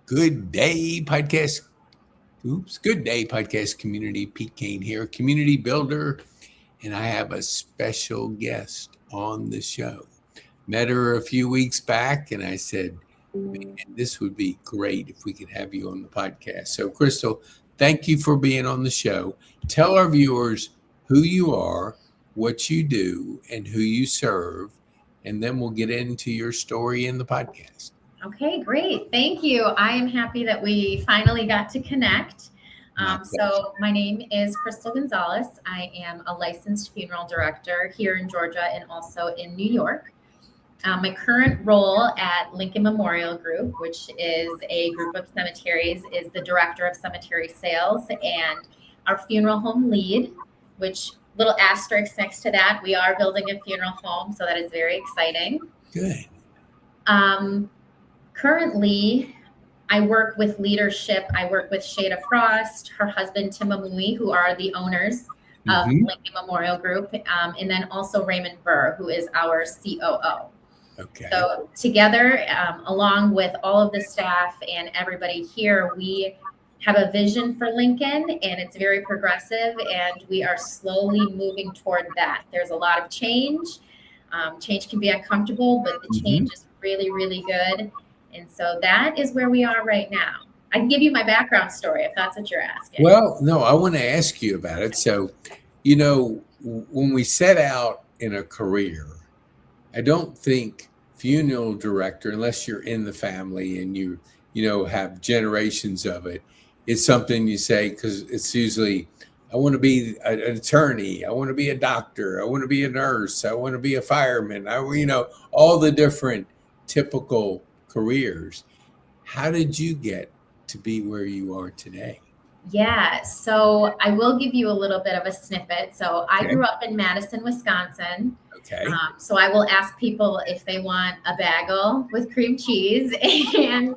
Good day, podcast. Good day, podcast community. PeteKane here, community builder, and I have a special guest on the show. Met her a few weeks back, and I said, "Man, this would be great if we could have you on the podcast." So, Crystal, thank you for being on the show. Tell our viewers who you are, what you do, and who you serve, and then we'll get into your story in the podcast. Okay, great. Thank you. I am happy that we finally got to connect. So my name is Crystal Gonzalez. I am a licensed funeral director here in Georgia and also in New York. My current role at Lincoln Memorial Group, which is a group of cemeteries, is the director of cemetery sales and our funeral home lead, which little asterisk next to that, we are building a funeral home. So that is very exciting. Good. Currently, I work with leadership. I work with Shada Frost, her husband, Tim Amui, who are the owners of Lincoln Memorial Group, and then also Raymond Burr, who is our COO. Okay. So together, along with all of the staff and everybody here, we have a vision for Lincoln, and it's very progressive, and we are slowly moving toward that. There's a lot of change. Change can be uncomfortable, but the change is really, really good. And so that is where we are right now. I can give you my background story if that's what you're asking. Well, no, I want to ask you about it. So, when we set out in a career, I don't think funeral director, unless you're in the family and you have generations of it, it's something you say because it's usually, I want to be an attorney. I want to be a doctor. I want to be a nurse. I want to be a fireman. All the different typical careers. How did you get to be where you are today? Yeah, so I will give you a little bit of a snippet. So I grew up in Madison, Wisconsin. Okay. So I will ask people if they want a bagel with cream cheese, and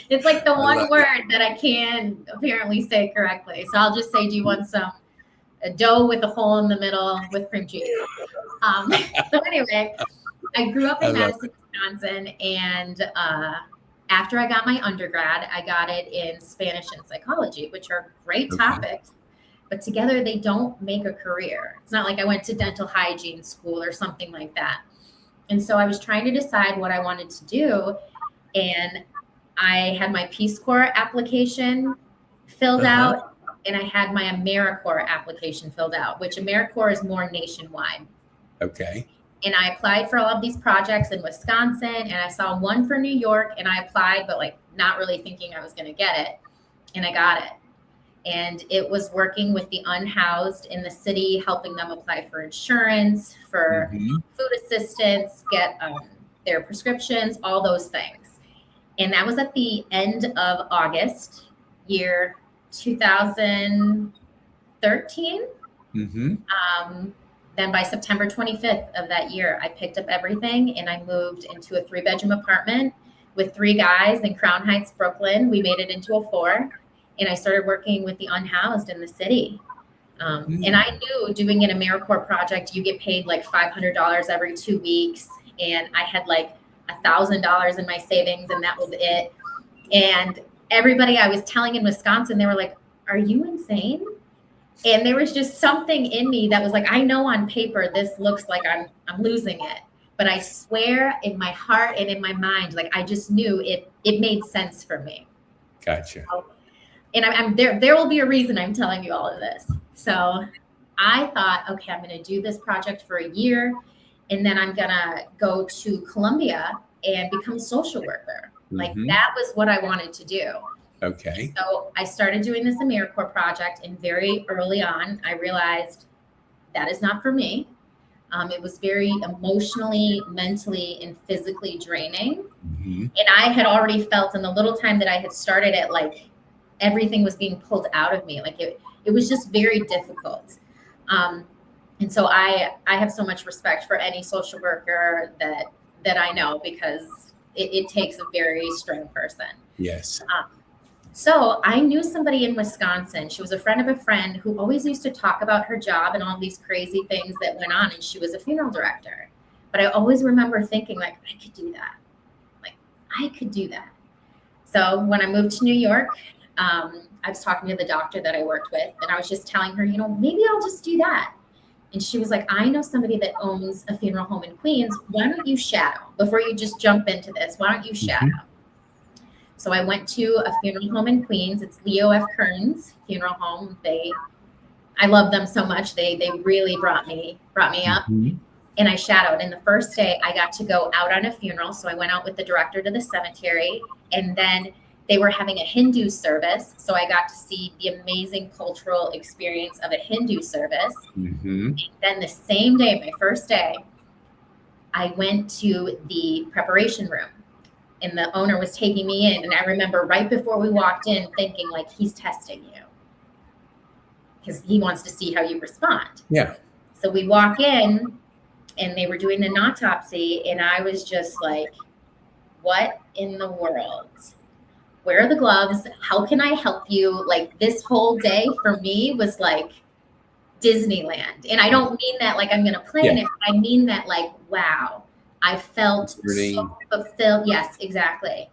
it's like the one word that I can apparently say correctly. So I'll just say, do you want a dough with a hole in the middle with cream cheese? So anyway, I grew up in Madison, Wisconsin, and after I got my undergrad, I got it in Spanish and psychology, which are great topics, but together they don't make a career. It's not like I went to dental hygiene school or something like that. And so I was trying to decide what I wanted to do, and I had my Peace Corps application filled out, and I had my AmeriCorps application filled out, which AmeriCorps is more nationwide. Okay. And I applied for all of these projects in Wisconsin, and I saw one for New York, and I applied, but not really thinking I was going to get it. And I got it. And it was working with the unhoused in the city, helping them apply for insurance, for food assistance, get their prescriptions, all those things. And that was at the end of August, year 2013. Then by September 25th of that year, I picked up everything and I moved into a 3-bedroom apartment with 3 guys in Crown Heights, Brooklyn. We made it into a 4, and I started working with the unhoused in the city. And I knew doing an AmeriCorps project, you get paid like $500 every 2 weeks. And I had like $1,000 in my savings, and that was it. And everybody I was telling in Wisconsin, they were like, "Are you insane?" And there was just something in me that was like, I know on paper this looks like I'm losing it, but I swear in my heart and in my mind, I just knew it made sense for me. Gotcha. And I'm there will be a reason I'm telling you all of this. So I thought, okay, I'm going to do this project for a year, and then I'm going to go to Columbia and become a social worker. That was what I wanted to do. Okay. So I started doing this AmeriCorps project, and very early on, I realized that is not for me. It was very emotionally, mentally, and physically draining. And I had already felt in the little time that I had started it, everything was being pulled out of me. It was just very difficult. And so I have so much respect for any social worker that I know, because it takes a very strong person. Yes. So I knew somebody in Wisconsin. She was a friend of a friend who always used to talk about her job and all these crazy things that went on. And she was a funeral director. But I always remember thinking, I could do that. I could do that. So when I moved to New York, I was talking to the doctor that I worked with, and I was just telling her, maybe I'll just do that. And she was like, I know somebody that owns a funeral home in Queens. Why don't you shadow before you just jump into this? Why don't you shadow? So I went to a funeral home in Queens. It's Leo F. Kearns Funeral Home. I love them so much. They really brought me up. And I shadowed. And the first day I got to go out on a funeral. So I went out with the director to the cemetery, and then they were having a Hindu service. So I got to see the amazing cultural experience of a Hindu service. And then the same day, my first day, I went to the preparation room, and the owner was taking me in. And I remember right before we walked in thinking, like, he's testing you because he wants to see how you respond. Yeah. So we walk in, and they were doing an autopsy, and I was just like, what in the world? Where are the gloves? How can I help you? Like, this whole day for me was like Disneyland. And I don't mean that like I'm going to plan it, but I mean that like, wow, I felt so fulfilled. Yes, exactly.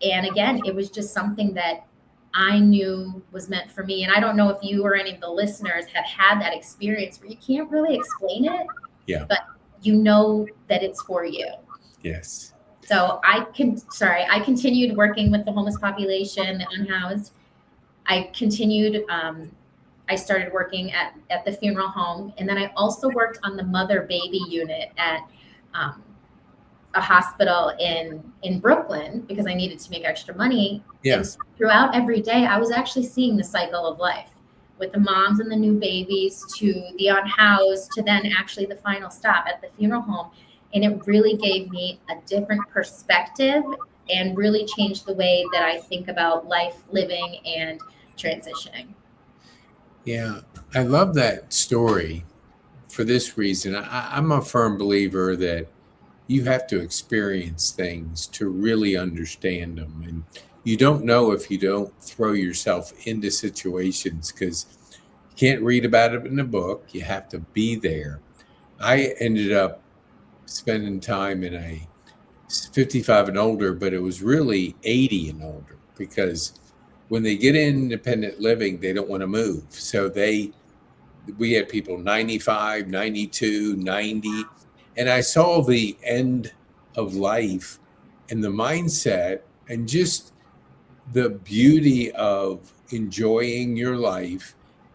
And again, it was just something that I knew was meant for me. And I don't know if you or any of the listeners have had that experience where you can't really explain it, but you know that it's for you. Yes. So I continued working with the homeless population, the unhoused. I continued, I started working at the funeral home. And then I also worked on the mother-baby unit at a hospital in Brooklyn because I needed to make extra money. Yeah. And so throughout every day, I was actually seeing the cycle of life with the moms and the new babies to the unhoused to then actually the final stop at the funeral home. And it really gave me a different perspective and really changed the way that I think about life, living, and transitioning. Yeah, I love that story for this reason. I'm a firm believer that you have to experience things to really understand them. And you don't know if you don't throw yourself into situations, because you can't read about it in a book. You have to be there. I ended up spending time in a 55 and older, but it was really 80 and older, because when they get in independent living, they don't want to move. So we had people 95, 92, 90. And I saw the end of life and the mindset and just the beauty of enjoying your life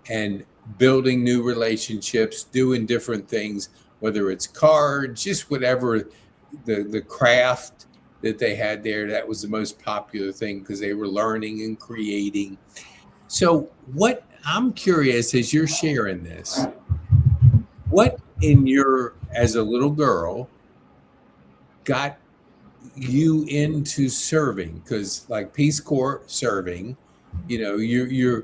and building new relationships, doing different things, whether it's cards, just whatever the craft that they had there. That was the most popular thing because they were learning and creating. So what I'm curious, as you're sharing this, what as a little girl got you into serving? Because like Peace Corps serving, you're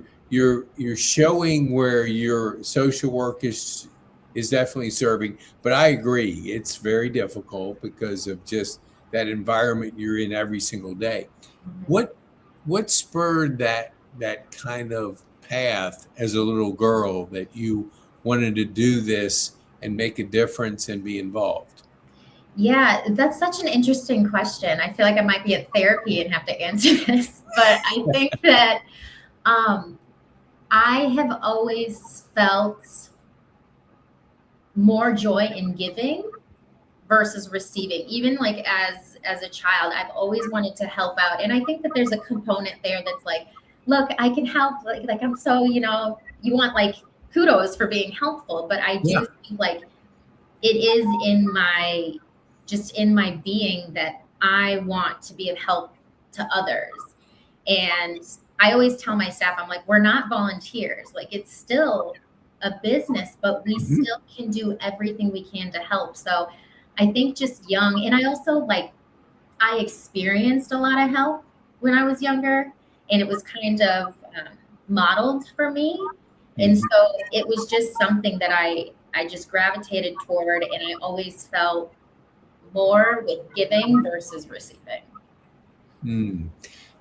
showing where your social work is definitely serving. But I agree, it's very difficult because of just that environment you're in every single day. What spurred that kind of path as a little girl that you wanted to do this and make a difference and be involved? Yeah, that's such an interesting question. I feel like I might be at therapy and have to answer this, but I think that I have always felt more joy in giving versus receiving. Even like as a child, I've always wanted to help out. And I think that there's a component there that's like, look, I can help. Like I'm so, you want like kudos for being helpful, but I do think like it is in my being that I want to be of help to others. And I always tell my staff, I'm like, we're not volunteers. Like it's still a business, but we still can do everything we can to help. So I think just young, and I also I experienced a lot of help when I was younger, and it was kind of modeled for me. And so it was just something that I just gravitated toward, and I always felt more with giving versus receiving.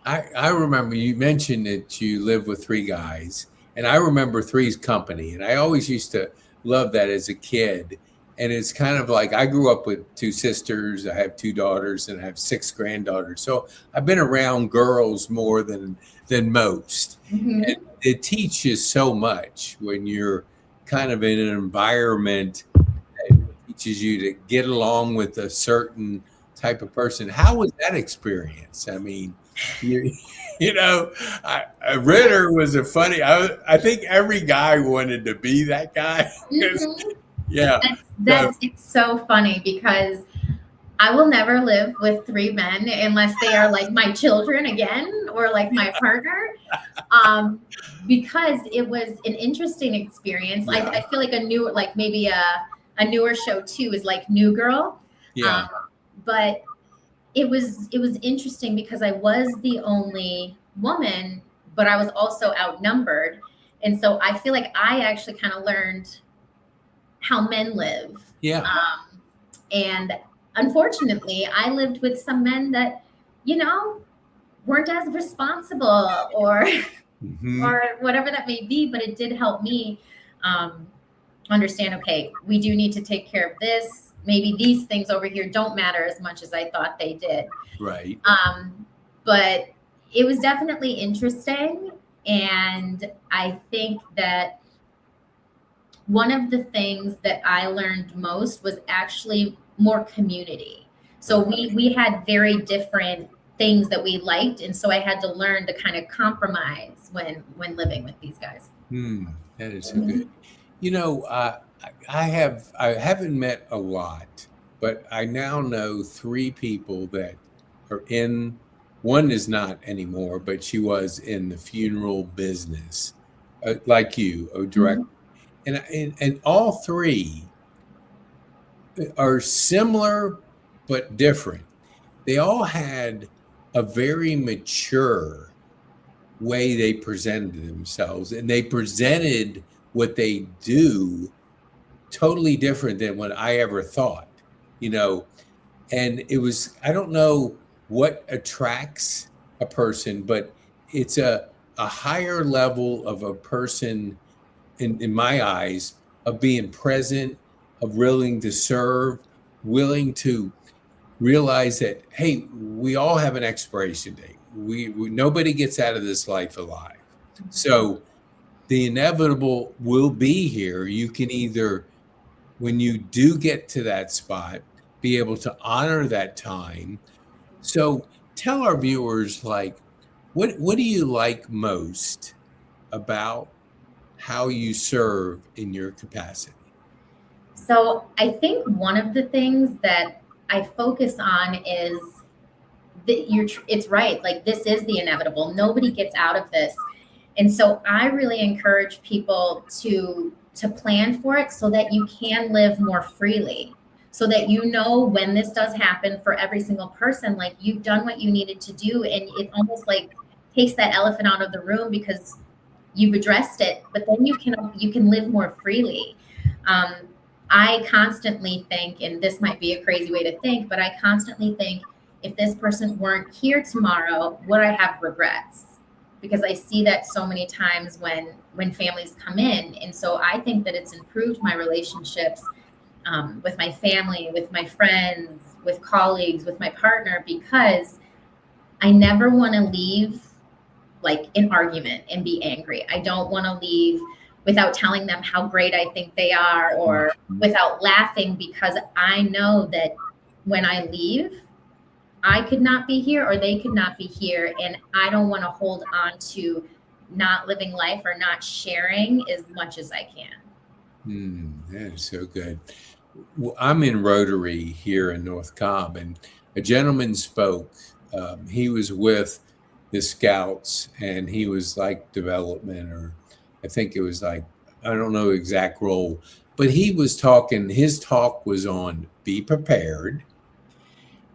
I remember you mentioned that you live with three guys, and I remember Three's Company, and I always used to love that as a kid. And it's kind of like I grew up with two sisters. I have two daughters, and I have six granddaughters. So I've been around girls more than most. And Mhm. it teaches so much when you're kind of in an environment that teaches you to get along with a certain type of person. How was that experience? I mean, you, you know, Ritter was a funny. I think every guy wanted to be that guy. 'Cause, Mhm. yeah. So, It's so funny because I will never live with three men unless they are like my children again or like my partner. Um, because it was an interesting experience. yeah, I feel like like maybe a newer show too is like New Girl. yeah, Um, but it was interesting because I was the only woman, but I was also outnumbered. And so I feel like I actually kind of learned how men live. yeah. And unfortunately, I lived with some men that, you know, weren't as responsible Hmm. or whatever that may be, but it did help me um, understand, okay, we do need to take care of this. Maybe these things over here don't matter as much as I thought they did. Right. But it was definitely interesting. And I think that one of the things that I learned most was actually more community. So we had very different things that we liked, and so I had to learn to kind of compromise when living with these guys. That is so good. You know, I haven't met a lot, but I now know three people that are in. One is not anymore, but she was in the funeral business, like you, a direct. Mhm. And all three are similar but different. They all had a very mature way they presented themselves, and they presented what they do totally different than what I ever thought, you know. And it was, I don't know what attracts a person, but it's a higher level of a person in my eyes of being present, of willing to serve, willing to realize that, hey, we all have an expiration date. We nobody gets out of this life alive. So the inevitable will be here. You can either, when you do get to that spot, be able to honor that time. So tell our viewers, like, what do you like most about how you serve in your capacity? So I think one of the things that I focus on is that it's right. Like this is the inevitable. Nobody gets out of this. And so I really encourage people to plan for it so that you can live more freely. So that you know when this does happen for every single person, like you've done what you needed to do. And it almost like takes that elephant out of the room because you've addressed it, but then you can live more freely. Um, I constantly think, and this might be a crazy way to think, but I constantly think if this person weren't here tomorrow, would I have regrets? Because I see that so many times when families come in, and so I think that it's improved my relationships with my family, with my friends, with colleagues, with my partner, because I never want to leave like an argument and be angry. I don't want to leave without telling them how great I think they are or without laughing because I know that when I leave, I could not be here or they could not be here. And I don't want to hold on to not living life or not sharing as much as I can. That is so good. Well, I'm in Rotary here in North Cobb, and a gentleman spoke. He was with the Scouts, and he was like development, or I think it was like, I don't know exact role, but he was talking. His talk was on be prepared,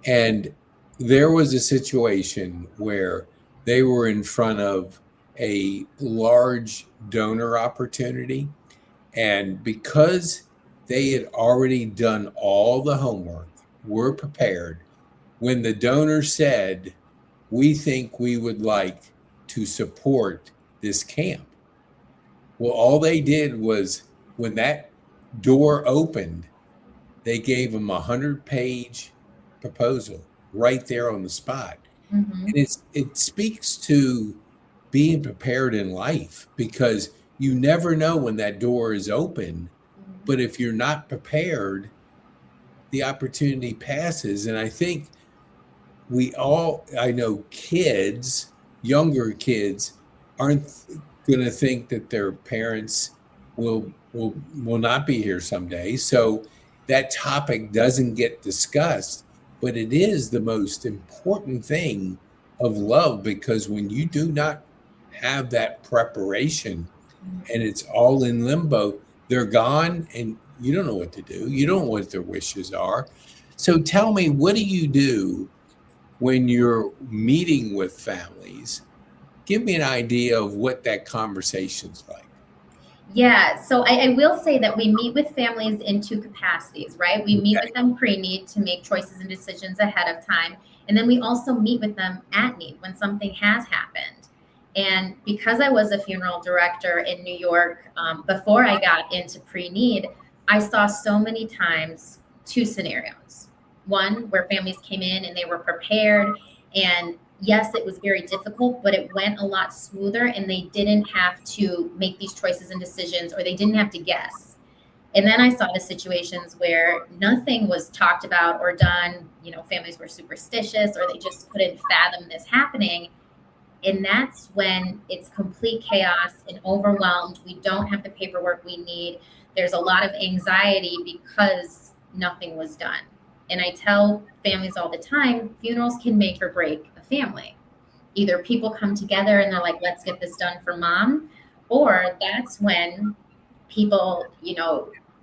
and there was a situation where they were in front of a large donor opportunity, and because they had already done all the homework, were prepared, when the donor said, we think we would like to support this camp. Well, all they did was when that door opened, they gave him 100-page proposal right there on the spot. Mm-hmm. And it speaks to being prepared in life, because you never know when that door is open. But if you're not prepared, the opportunity passes. And I think I know kids, younger kids, aren't going to think that their parents will not be here someday. So that topic doesn't get discussed, but it is the most important thing of love, because when you do not have that preparation and it's all in limbo, they're gone and you don't know what to do. You don't know what their wishes are. So tell me, what do you do when you're meeting with families? Give me an idea of what that conversation's like. Yeah, so I will say that we meet with families in two capacities, right? We meet Okay. with them pre-need to make choices and decisions ahead of time. And then we also meet with them at need when something has happened. And because I was a funeral director in New York, before I got into pre-need, I saw so many times two scenarios. One where families came in and they were prepared, and yes, it was very difficult, but it went a lot smoother and they didn't have to make these choices and decisions, or they didn't have to guess. And then I saw the situations where nothing was talked about or done. Families were superstitious or they just couldn't fathom this happening. And that's when it's complete chaos and overwhelmed. We don't have the paperwork we need. There's a lot of anxiety because nothing was done. And I tell families all the time, funerals can make or break a family. Either people come together and they're like, let's get this done for mom, or that's when people,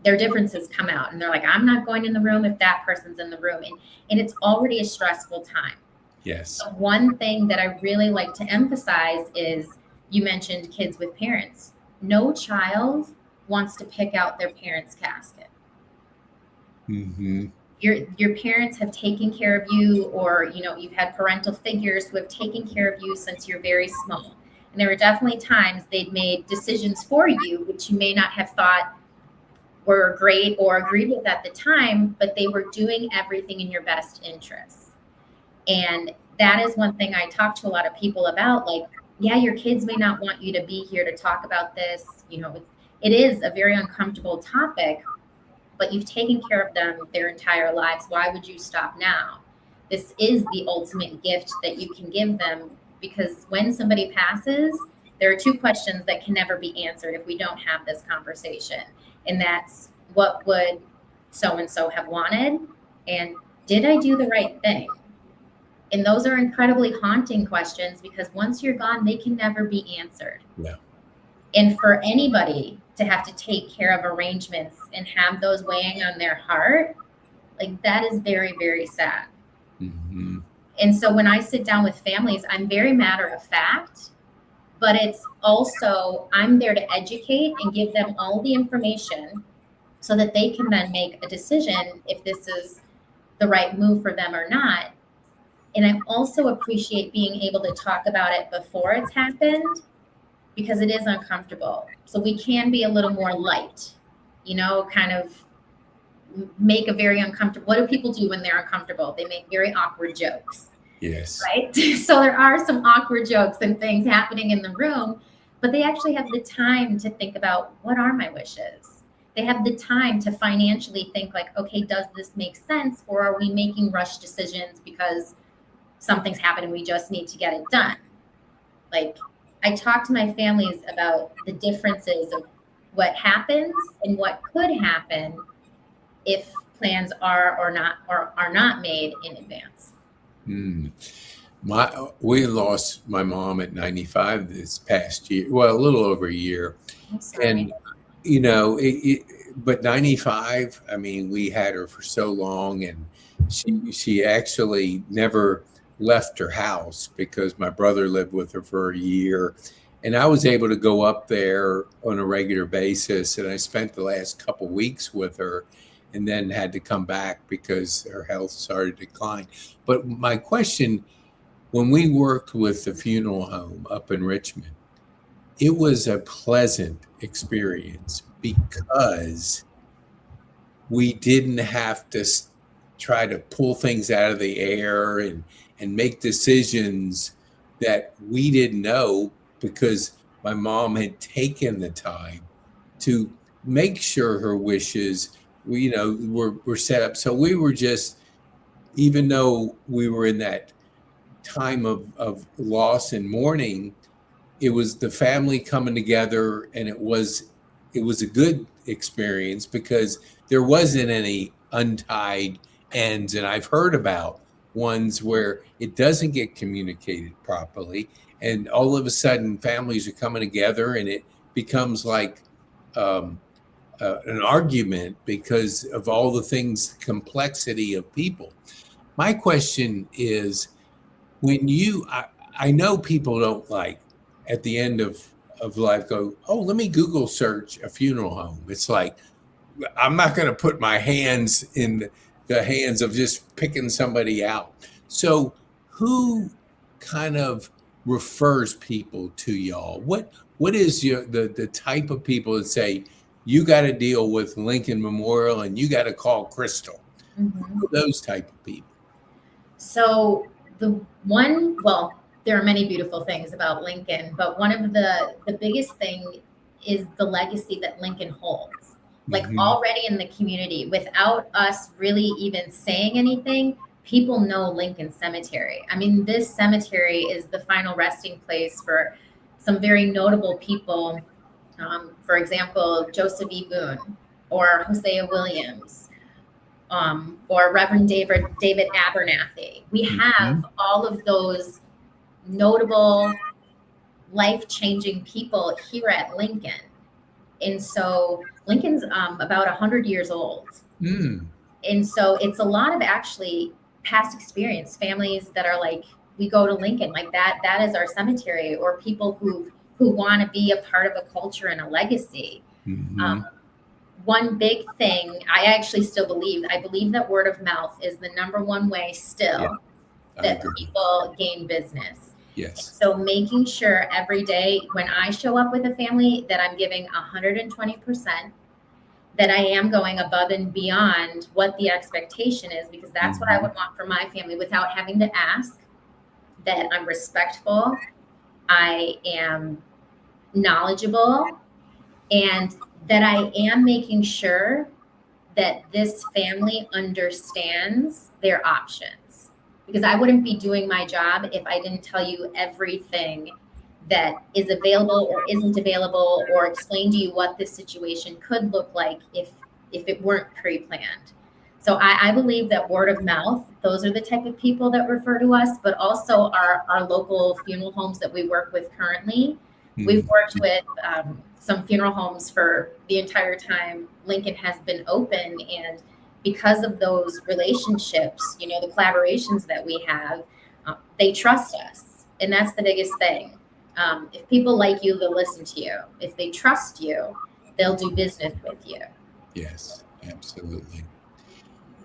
their differences come out and they're like, I'm not going in the room if that person's in the room. And it's already a stressful time. Yes. So one thing that I really like to emphasize is, you mentioned kids with parents. No child wants to pick out their parents' casket. Mm-hmm. Your parents have taken care of you, or you've had parental figures who have taken care of you since you're very small. And there were definitely times they'd made decisions for you which you may not have thought were great or agreed with at the time, but they were doing everything in your best interests. And that is one thing I talk to a lot of people about. Like, yeah, your kids may not want you to be here to talk about this. It is a very uncomfortable topic, but you've taken care of them their entire lives. Why would you stop now? This is the ultimate gift that you can give them, because when somebody passes, there are two questions that can never be answered if we don't have this conversation. And that's, what would so-and-so have wanted? And did I do the right thing? And those are incredibly haunting questions, because once you're gone, they can never be answered. Yeah. And for anybody to have to take care of arrangements and have those weighing on their heart, like, that is very, very sad. Mm-hmm. And so when I sit down with families, I'm very matter of fact, but it's also, I'm there to educate and give them all the information so that they can then make a decision if this is the right move for them or not. And I also appreciate being able to talk about it before it's happened, because it is uncomfortable. So we can be a little more light, kind of make a very uncomfortable. What do people do when they're uncomfortable? They make very awkward jokes. Yes. Right? So there are some awkward jokes and things happening in the room, but they actually have the time to think about, what are my wishes? They have the time to financially think like, okay, does this make sense? Or are we making rush decisions because something's happened and we just need to get it done? Like, I talk to my families about the differences of what happens and what could happen if plans are not made in advance. We lost my mom at 95 this past year. Well, a little over a year. And, but 95, I mean, we had her for so long, and she actually never left her house because my brother lived with her for a year. And I was able to go up there on a regular basis. And I spent the last couple of weeks with her, and then had to come back because her health started to decline. But my question, when we worked with the funeral home up in Richmond, it was a pleasant experience because we didn't have to try to pull things out of the air and make decisions that we didn't know, because my mom had taken the time to make sure her wishes were set up. So we were just, even though we were in that time of loss and mourning, it was the family coming together, and it was a good experience because there wasn't any untied ends. And I've heard about ones where it doesn't get communicated properly, and all of a sudden families are coming together, and it becomes like an argument because of all the things, complexity of people. My question is, when I know people don't, like, at the end of life, go, oh, let me Google search a funeral home. It's like, I'm not going to put my hands in the hands of just picking somebody out. So who kind of refers people to y'all? What is the type of people that say, you got to deal with Lincoln Memorial and you got to call Crystal? Mhm. Those type of people. So there are many beautiful things about Lincoln, but one of the biggest thing is the legacy that Lincoln holds. Like, Mhm. already in the community, without us really even saying anything, people know Lincoln Cemetery. I mean, this cemetery is the final resting place for some very notable people. For example, Joseph E. Boone or Hosea Williams, or Reverend David Abernathy. We have all of those notable, life-changing people here at Lincoln. And so Lincoln's about 100 years old. Mm. And so it's a lot of actually past experience, families that are like, we go to Lincoln, like that is our cemetery, or people who want to be a part of a culture and a legacy. Mhm. One big thing, I believe that word of mouth is the number one way still Yeah, I that agree. people gain business. Yes. So making sure every day when I show up with a family that I'm giving 120%, that I am going above and beyond what the expectation is, because that's what I would want for my family without having to ask, that I'm respectful, I am knowledgeable, and that I am making sure that this family understands their options. Because I wouldn't be doing my job if I didn't tell you everything that is available or isn't available, or explain to you what this situation could look like if it weren't pre-planned. So I believe that word of mouth, those are the type of people that refer to us, but also our local funeral homes that we work with currently. We've worked with some funeral homes for the entire time Lincoln has been open, and because of those relationships, the collaborations that we have, they trust us, and that's the biggest thing. If people like you, they'll listen to you. If they trust you, they'll do business with you. Yes, absolutely.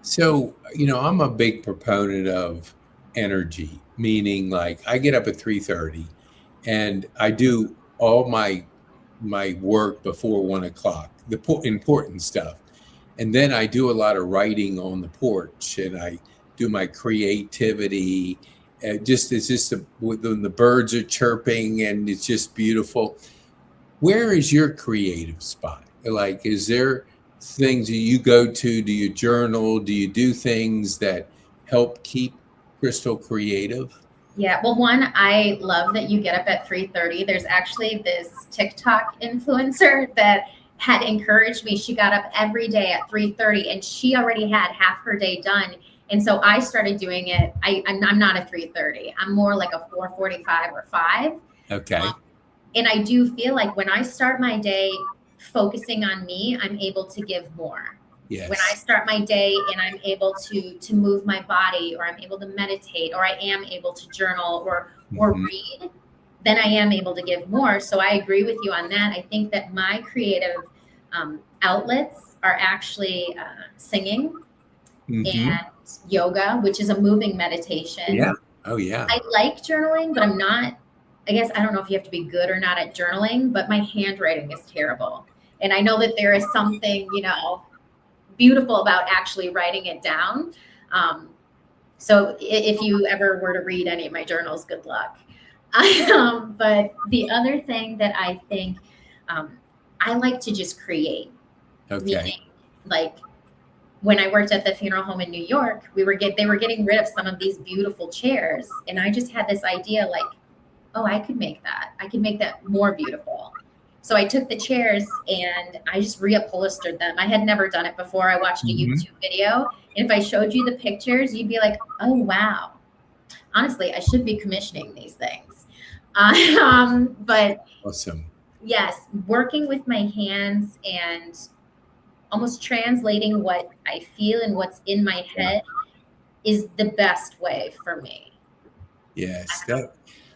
So, I'm a big proponent of energy, meaning, like, I get up at 3:30 and I do all my work before 1 o'clock, the important stuff. And then I do a lot of writing on the porch, and I do my creativity. It's just when the birds are chirping and it's just beautiful. Where is your creative spot? Like, is there things that you go to? Do you journal? Do you do things that help keep Crystal creative? Yeah, well, one, I love that you get up at 3:30. There's actually this TikTok influencer that had encouraged me. She got up every day at 3:30, and she already had half her day done. And so I started doing it. I'm not a 3:30. I'm more like a 4:45 or 5. Okay. And I do feel like when I start my day focusing on me, I'm able to give more. Yes. When I start my day and I'm able to move my body, or I'm able to meditate, or I am able to journal or read, then I am able to give more. So I agree with you on that. I think that my creative outlets are actually singing and yoga, which is a moving meditation. Yeah. Oh, yeah. I like journaling, but I guess I don't know if you have to be good or not at journaling, but my handwriting is terrible. And I know that there is something, beautiful about actually writing it down. So if you ever were to read any of my journals, good luck. But the other thing that I think, I like to just create. Okay. Meaning, like when I worked at the funeral home in New York, they were getting rid of some of these beautiful chairs, and I just had this idea, like, oh, I could make that. I could make that more beautiful. So I took the chairs and I just reupholstered them. I had never done it before. I watched a YouTube video, and if I showed you the pictures, you'd be like, oh wow. Honestly, I should be commissioning these things. But awesome. Yes, working with my hands and almost translating what I feel and what's in my head is the best way for me. Yes,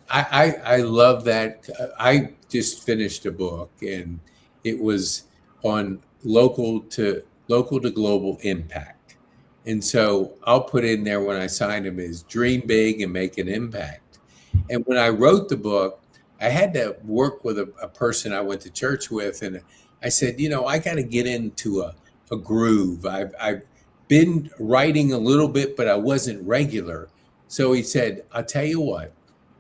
I love that. I just finished a book, and it was on local to global impact. And so I'll put in there when I sign them is dream big and make an impact. And when I wrote the book, I had to work with a person I went to church with, and I said, I got to get into a groove. I've been writing a little bit, but I wasn't regular. So he said, I'll tell you what,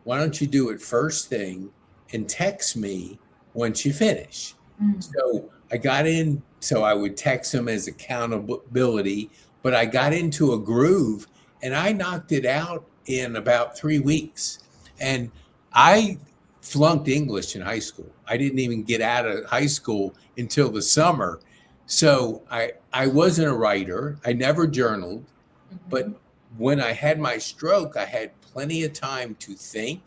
why don't you do it first thing and text me once you finish? So I got in, so I would text him as accountability, but I got into a groove and I knocked it out in about 3 weeks. And I flunked English in high school. I didn't even get out of high school until the summer. So I wasn't a writer. I never journaled, but when I had my stroke, I had plenty of time to think.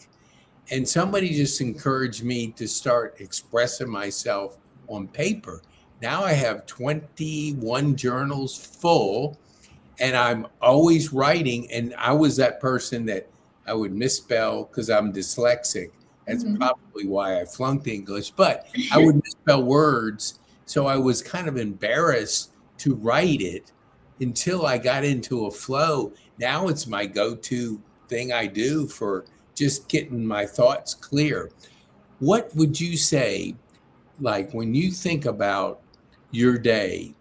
And somebody just encouraged me to start expressing myself on paper. Now I have 21 journals full, and I'm always writing. And I was that person that I would misspell because I'm dyslexic. That's probably why I flunked English, but I would misspell words. So I was kind of embarrassed to write it until I got into a flow. Now it's my go-to thing I do for just getting my thoughts clear. What would you say, like when you think about your day,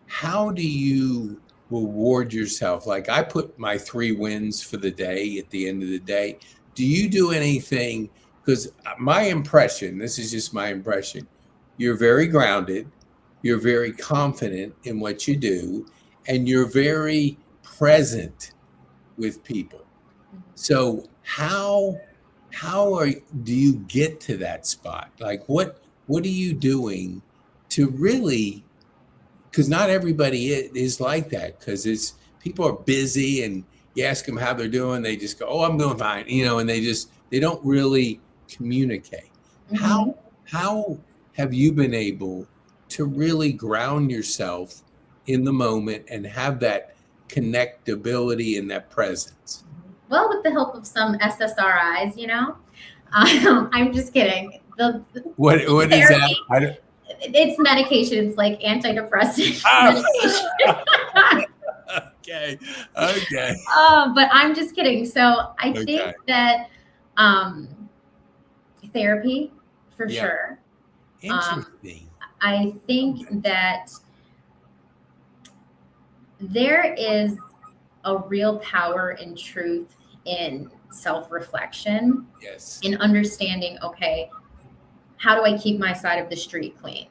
how do you reward yourself? Like I put my 3 wins for the day at the end of the day. Do you do anything? Because my impression, this is just my impression, you're very grounded, you're very confident in what you do, and you're very present with people. So how do you get to that spot? Like what are you doing to really, because not everybody is like that, because it's people are busy and you ask them how they're doing, they just go, oh, I'm doing fine, and they don't really communicate. How have you been able to really ground yourself in the moment and have that connectability and that presence? Well, with the help of some SSRIs, I'm just kidding. What is that? It's medication. It's like antidepressant medication. Okay. But I'm just kidding. So I think that therapy for sure. Interesting. I think that there is a real power and truth in self-reflection. Yes. In understanding, okay, how do I keep my side of the street clean?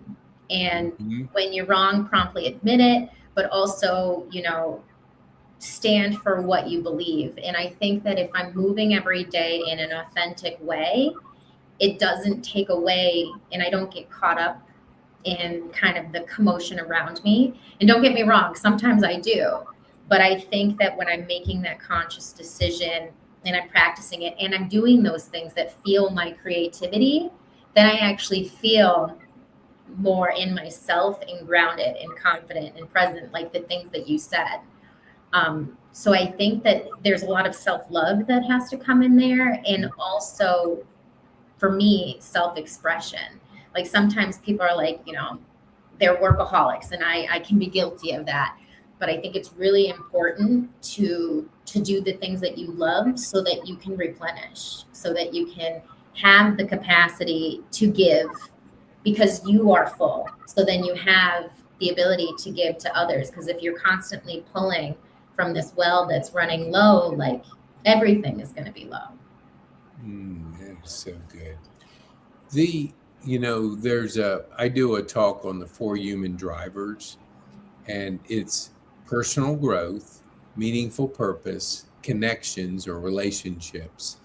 And when you're wrong, promptly admit it, but also, stand for what you believe. And I think that if I'm moving every day in an authentic way, it doesn't take away, and I don't get caught up in kind of the commotion around me. And don't get me wrong, sometimes I do. But I think that when I'm making that conscious decision and I'm practicing it and I'm doing those things that fuel my creativity, then I actually feel more in myself and grounded and confident and present, like the things that you said. So I think that there's a lot of self-love that has to come in there. And also, for me, self-expression. Like sometimes people are like, they're workaholics, and I can be guilty of that. But I think it's really important to do the things that you love so that you can replenish, so that you can have the capacity to give because you are full. So then you have the ability to give to others. Because if you're constantly pulling from this well that's running low, like everything is going to be low. That is so good. I do a talk on the 4 human drivers, and it's personal growth, meaningful purpose, connections or relationships.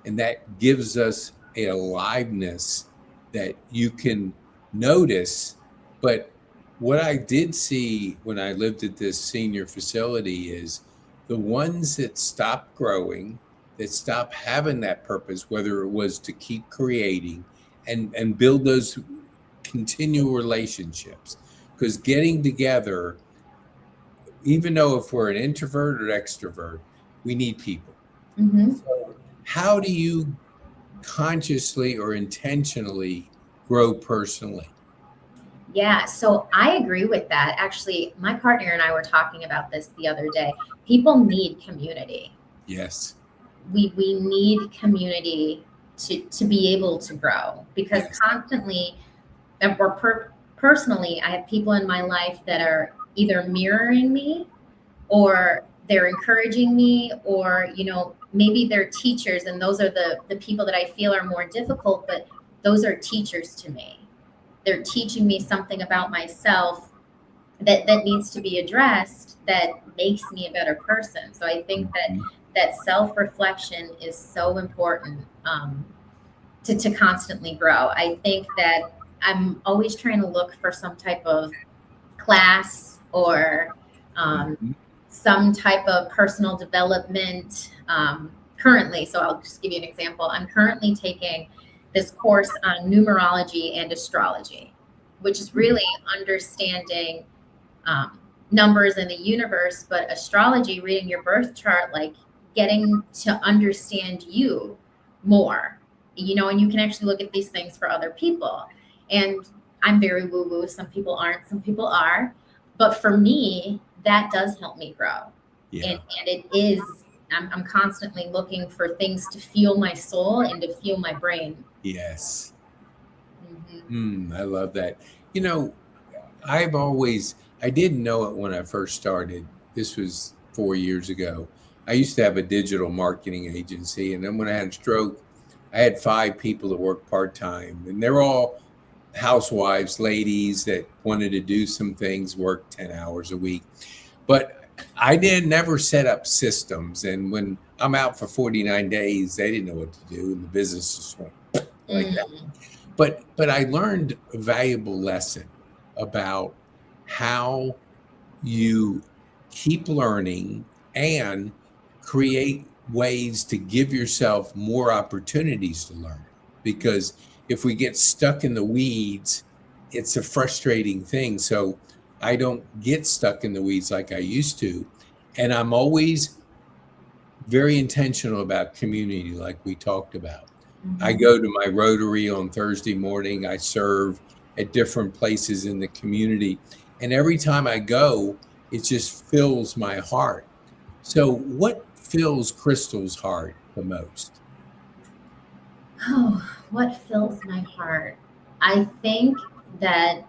And that gives us a aliveness that you can notice. But what I did see when I lived at this senior facility is the ones that stopped growing, that stopped having that purpose, whether it was to keep creating and build those continual relationships. Because getting together, even though if we're an introvert or extrovert, we need people. Mm-hmm. So how do you consciously or intentionally grow personally? Yeah, so I agree with that. Actually, my partner and I were talking about this the other day. People need community. Yes. We need community to be able to grow, because Yes. constantly, or personally, I have people in my life that are either mirroring me, or they're encouraging me, or maybe they're teachers, and those are the people that I feel are more difficult, but those are teachers to me. They're teaching me something about myself that needs to be addressed, that makes me a better person. So I think that self-reflection is so important, to constantly grow. I think that I'm always trying to look for some type of class, or some type of personal development, currently. So I'll just give you an example. I'm currently taking this course on numerology and astrology, which is really understanding numbers in the universe, but astrology, reading your birth chart, like getting to understand you more, and you can actually look at these things for other people. And I'm very woo-woo. Some people aren't, some people are. But for me, that does help me grow. Yeah. And it is, I'm constantly looking for things to fuel my soul and to fuel my brain. Yes. Mm-hmm. I love that. I didn't know it when I first started. This was 4 years ago. I used to have a digital marketing agency. And then when I had a stroke, I had 5 people that worked part-time, and they're all housewives, ladies that wanted to do some things, work 10 hours a week. But I never set up systems. And when I'm out for 49 days, they didn't know what to do, and the business just went like that. But I learned a valuable lesson about how you keep learning and create ways to give yourself more opportunities to learn. Because if we get stuck in the weeds, it's a frustrating thing. So I don't get stuck in the weeds like I used to. And I'm always very intentional about community, like we talked about. Mm-hmm. I go to my Rotary on Thursday morning. I serve at different places in the community. And every time I go, it just fills my heart. So what fills Crystal's heart the most? Oh, what fills my heart? I think that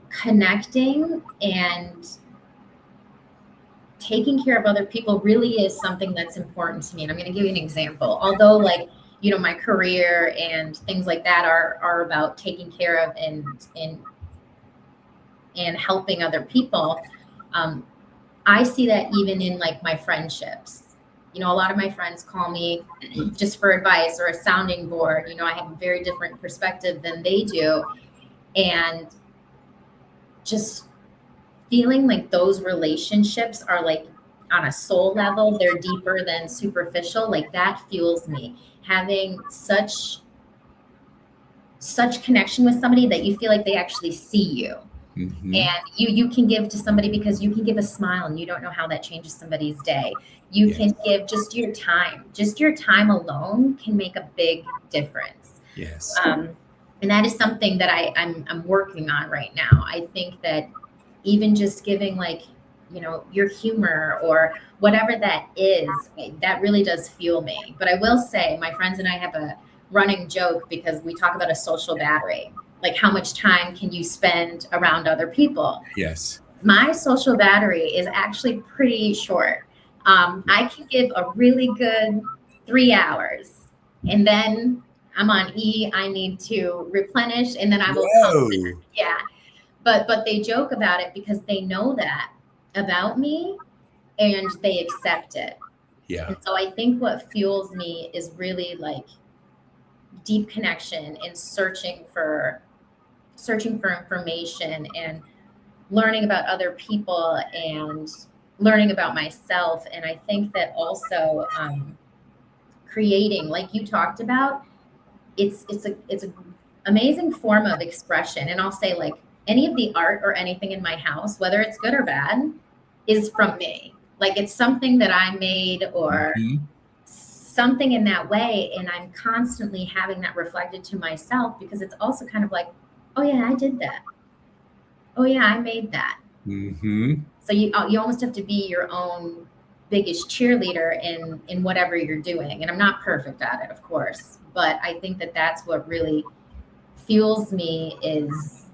connecting and taking care of other people really is something that's important to me. And I'm going to give you an example. Although, my career and things like that are about taking care of and helping other people. I see that even in my friendships. A lot of my friends call me just for advice or a sounding board. I have a very different perspective than they do. And just feeling like those relationships are on a soul level, they're deeper than superficial. That fuels me. Having such connection with somebody that you feel like they actually see you. Mm-hmm. And you can give to somebody because you can give a smile, and you don't know how that changes somebody's day. You can give just your time. Just your time alone can make a big difference. Yes. And that is something that I'm working on right now. I think that even just giving your humor or whatever that is, that really does fuel me. But I will say, my friends and I have a running joke because we talk about a social battery. like how much time can you spend around other people? Yes. My social battery is actually pretty short. I can give a really good 3 hours, and then I'm on E. I need to replenish, and then I will come back. Whoa. Yeah, but they joke about it because they know that about me, and they accept it. Yeah. And so I think what fuels me is really like deep connection and searching for information and learning about other people and learning about myself. And I think that also creating, like you talked about, it's a amazing form of expression. And I'll say, like, any of the art or anything in my house, whether it's good or bad, is from me. Like, it's something that I made or Mhm. something in that way, and I'm constantly having that reflected to myself, because it's also kind of like, oh yeah, I did that. Oh yeah, I made that. Mhm. So you almost have to be your own biggest cheerleader in whatever you're doing. And I'm not perfect at it, of course, but I think that that's what really fuels me is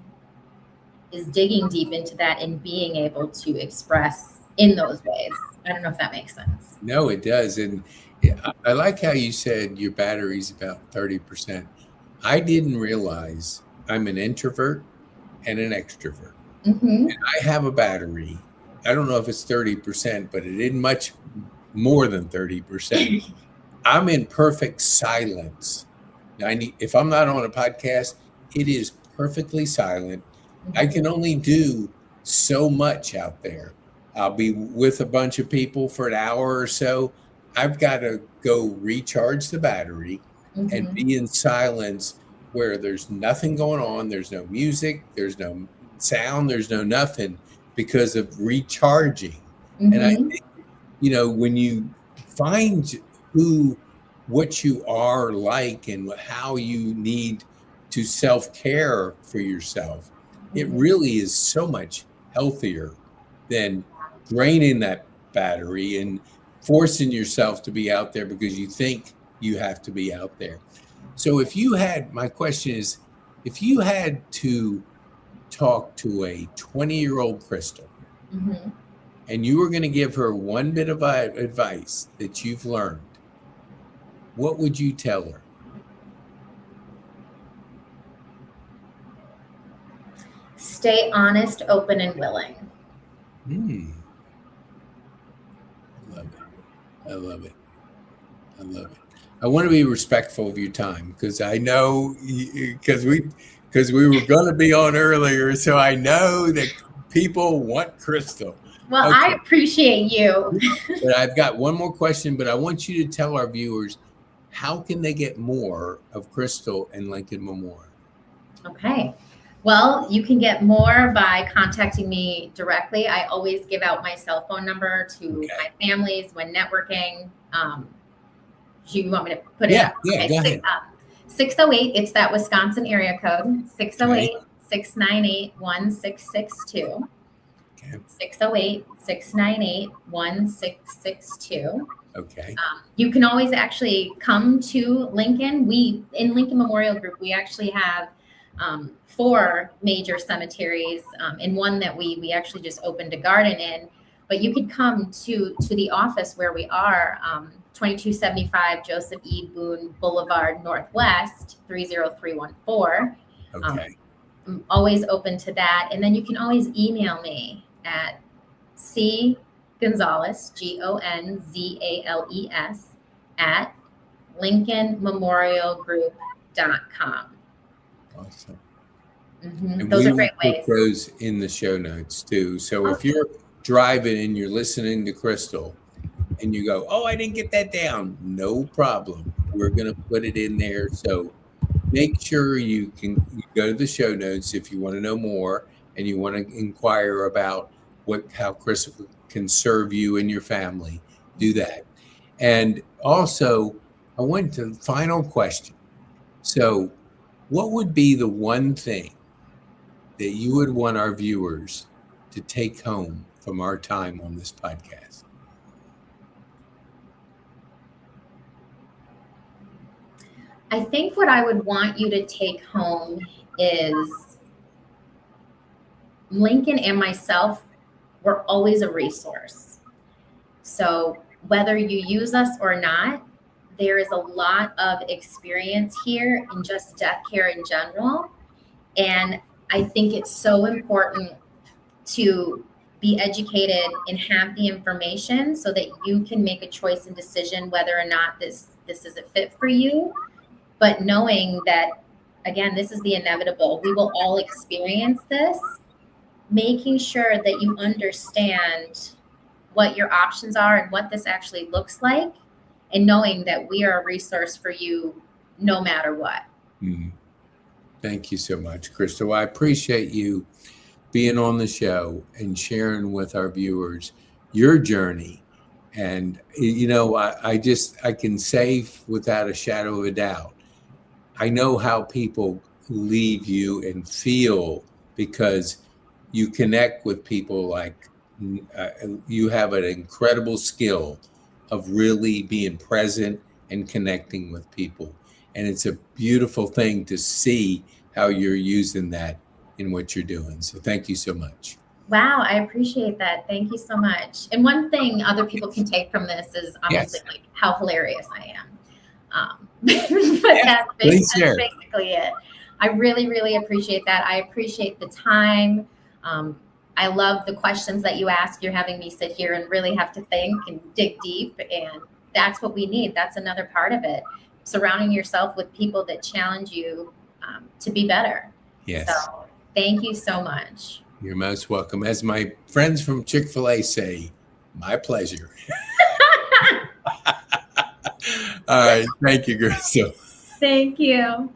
digging deep into that and being able to express in those ways. I don't know if that makes sense. No, it does. And yeah, I like how you said your battery's about 30%. I didn't realize I'm an introvert and an extrovert. Mm-hmm. I have a battery. I don't know if it's 30%, but it isn't much more than 30%. I'm in perfect silence. If I'm not on a podcast, it is perfectly silent. I can only do so much out there. I'll be with a bunch of people for an hour or so. I've got to go recharge the battery and Mm-hmm. be in silence where there's nothing going on. There's no music, there's no sound, there's no nothing because of recharging. And I Mm-hmm. when you find who what you are like and how you need to self-care for yourself, it Mm-hmm. really is so much healthier than draining that battery and forcing yourself to be out there because you think you have to be out there. So my question is, if you had to talk to a 20-year-old Crystal Mm-hmm. and you were going to give her one bit of advice that you've learned, what would you tell her? Stay honest, open, and willing. Hmm, I love it. I love it. I love it. I want to be respectful of your time because I know because we were going to be on earlier, so I know that people want Crystal. Well, I Okay, appreciate you. but I've got one more question, but I want you to tell our viewers how can they get more of Crystal and Lincoln Memorial? Okay. Well, you can get more by contacting me directly. I always give out my cell phone number to Okay. my families when networking. Do you want me to put it Yeah, up? yeah, Okay. go ahead. 608, it's that Wisconsin area code, Okay. 608-698-1662. Okay. 608-698-1662. Okay. You can always actually come to Lincoln. In Lincoln Memorial Group, we actually have 4 major cemeteries, and one that we actually just opened a garden in. But you could come to the office where we are, 2275 Joseph E. Boone Boulevard Northwest, 30314. Okay. I'm always open to that. And then you can always email me at Gonzalez, Gonzales, at LincolnMemorialGroup.com. Awesome. Mm-hmm. And Those we are will great put ways. those in the show notes too. So if Okay. you're driving and you're listening to Crystal and you go, "Oh, I didn't get that down," no problem. We're going to put it in there. So make sure you go to the show notes if you want to know more and you want to inquire about how Crystal can serve you and your family. Do that. And also, I went to the final question. So, what would be the one thing that you would want our viewers to take home from our time on this podcast? I think what I would want you to take home is Lincoln and myself were always a resource. So whether you use us or not, there is a lot of experience here in just death care in general. And I think it's so important to be educated and have the information so that you can make a choice and decision whether or not this is a fit for you. But knowing that, again, this is the inevitable. We will all experience this. Making sure that you understand what your options are and what this actually looks like, and knowing that we are a resource for you no matter what. Mm. Thank you so much, Crystal. I appreciate you being on the show and sharing with our viewers your journey. And, you know, I can say without a shadow of a doubt, I know how people leave you and feel because you connect with people like you have an incredible skill of really being present and connecting with people. And it's a beautiful thing to see how you're using that in what you're doing. So thank you so much. Wow, I appreciate that. Thank you so much. And one thing other people can take from this is obviously like how hilarious I am. But that's basically it. I really, really appreciate that. I appreciate the time. I love the questions that you ask. You're having me sit here and really have to think and dig deep. And that's what we need. That's another part of it. Surrounding yourself with people that challenge you to be better. Yes. So thank you so much. You're most welcome. As my friends from Chick-fil-A say, my pleasure. All right. Thank you, Crystal. Thank you.